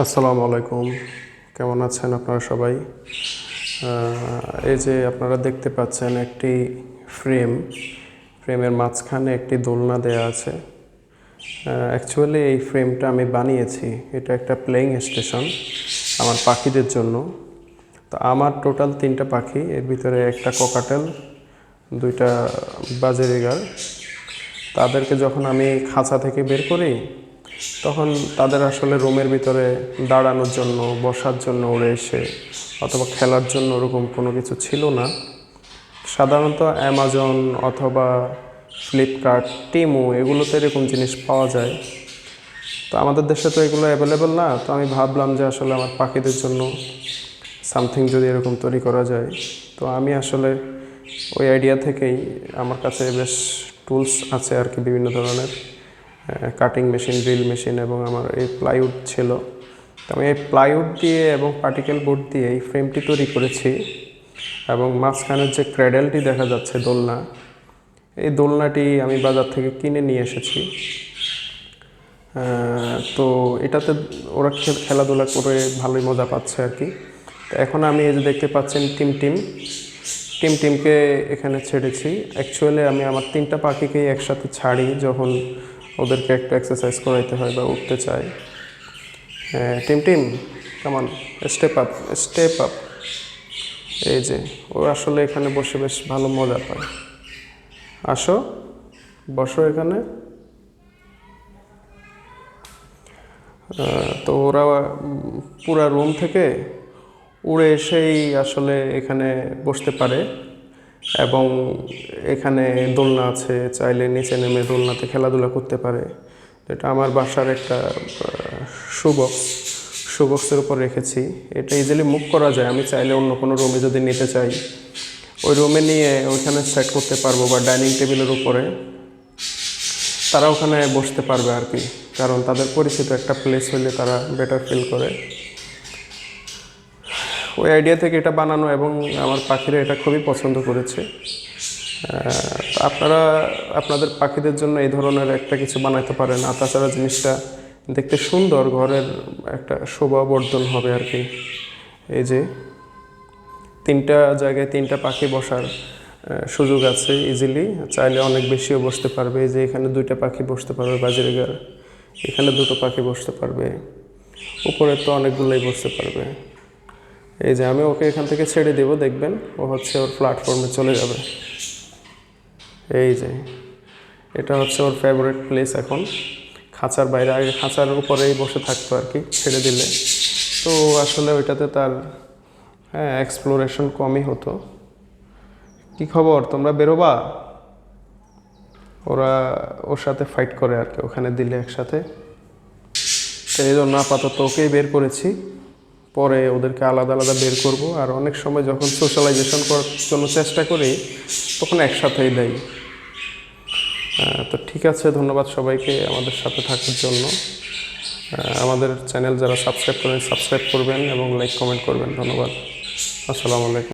আসসালামু আলাইকুম। কেমন আছেন আপনারা সবাই? এই যে আপনারা দেখতে পাচ্ছেন একটি ফ্রেমের মাঝখানে একটি দোলনা দেয়া আছে। অ্যাকচুয়ালি এই ফ্রেমটা আমি বানিয়েছি। এটা একটা প্লেইং স্টেশন আমার পাখিদের জন্য। তো আমার টোটাল 3টা পাখি, এর ভিতরে একটা ককাটেল, 2টা বাজেরিগার। তাদেরকে যখন আমি খাঁচা থেকে বের করি তখন তাদের আসলে রুমের ভিতরে দাঁড়ানোর জন্য, বসার জন্য উড়ে এসে অথবা খেলার জন্য ওরকম কোনো কিছু ছিল না। সাধারণত অ্যামাজন অথবা ফ্লিপকার্ট, টিমু এগুলোতে এরকম জিনিস পাওয়া যায়। তো আমাদের দেশে তো এগুলো অ্যাভেলেবেল না। তো আমি ভাবলাম যে আসলে আমার পাখিদের জন্য সামথিং যদি এরকম তৈরি করা যায়। তো আমি আসলে ওই আইডিয়া থেকেই আমার কাছে বেশ টুলস আছে আর কি, বিভিন্ন ধরনের কাটিং মেশিন, ড্রিল মেশিন এবং আমার এই প্লাইউড ছিল। তো আমি এই প্লাইউড দিয়ে এবং পার্টিকেল বোর্ড দিয়ে এই ফ্রেমটি তৈরি করেছি। এবং মাঝখানের যে ক্র্যাডেলটি দেখা যাচ্ছে, দোলনা, এই দোলনাটি আমি বাজার থেকে কিনে নিয়ে এসেছি। তো এটাতে ওরা খেলাধুলা করে ভালোই মজা পাচ্ছে আর কি। তো এখন আমি এই যে দেখতে পাচ্ছেন টিমকে এখানে ছেড়েছি। অ্যাকচুয়ালি আমি আমার 3টা পাখিকেই একসাথে ছাড়ি যখন ওদেরকে একটু এক্সারসাইজ করাইতে হয় বা উঠতে চাই। টিম কামান, স্টেপ আপ। এই যে ও আসলে এখানে বসে বেশ ভালো মজা পায়। আসো, বসো এখানে। তো ওরা পুরা রুম থেকে উড়ে এসেই আসলে এখানে বসতে পারে। এবং এখানে দোলনা আছে, চাইলে নিচে নেমে দোলনাতে খেলাধুলা করতে পারে। এটা আমার বাসার একটা শোবক্সের উপর রেখেছি। এটা ইজিলি মুভ করা যায়। আমি চাইলে অন্য কোনো রুমে যদি নিতে চাই, ওই রুমে নিয়ে ওইখানে সেট করতে পারবো, বা ডাইনিং টেবিলের উপরে তারা ওখানে বসতে পারবে আর কি। কারণ তাদের পরিচিত একটা প্লেস হলে তারা বেটার ফিল করে। ওই আইডিয়া থেকে এটা বানানো, এবং আমার পাখিরা এটা খুবই পছন্দ করেছে। আপনারা আপনাদের পাখিদের জন্য এই ধরনের একটা কিছু বানাতে পারেন। আর তাছাড়া জিনিসটা দেখতে সুন্দর, ঘরের একটা শোভাবর্ধন হবে আর কি। এই যে 3টা জায়গায় 3টা পাখি বসার সুযোগ আছে ইজিলি। চাইলে অনেক বেশিও বসতে পারবে। এই যে এখানে 2টা পাখি বসতে পারবে বাজরিগার, এখানে 2টো পাখি বসতে পারবে, উপরে তো অনেকগুলোই বসতে পারবে। এই যে আমি ওকে এখান থেকে ছেড়ে দেব, দেখবেন ও হচ্ছে ওর প্ল্যাটফর্মে চলে যাবে। এই যে এটা হচ্ছে ওর ফেভারিট প্লেস এখন, খাঁচার বাইরে। আগে খাঁচার উপরেই বসে থাকতো আর কি, ছেড়ে দিলে। তো আসলে ওইটাতে তার এক্সপ্লোরেশন কমই হতো। কি খবর, তোমরা বেরোবা? ওরা ওর সাথে ফাইট করে আর কি ওখানে দিলে একসাথে। তো এই জন্য আপাতত ওকেই বের করেছি, পরে ওদেরকে আলাদা আলাদা বের করব। আর অনেক সময় যখন সোশ্যালাইজেশন করার জন্য চেষ্টা করি তখন একসাথেই দেয়। তো ঠিক আছে, ধন্যবাদ সবাইকে আমাদের সাথে থাকার জন্য। আমাদের চ্যানেল যারা সাবস্ক্রাইব করবেন এবং লাইক কমেন্ট করবেন। ধন্যবাদ। আসসালামু আলাইকুম।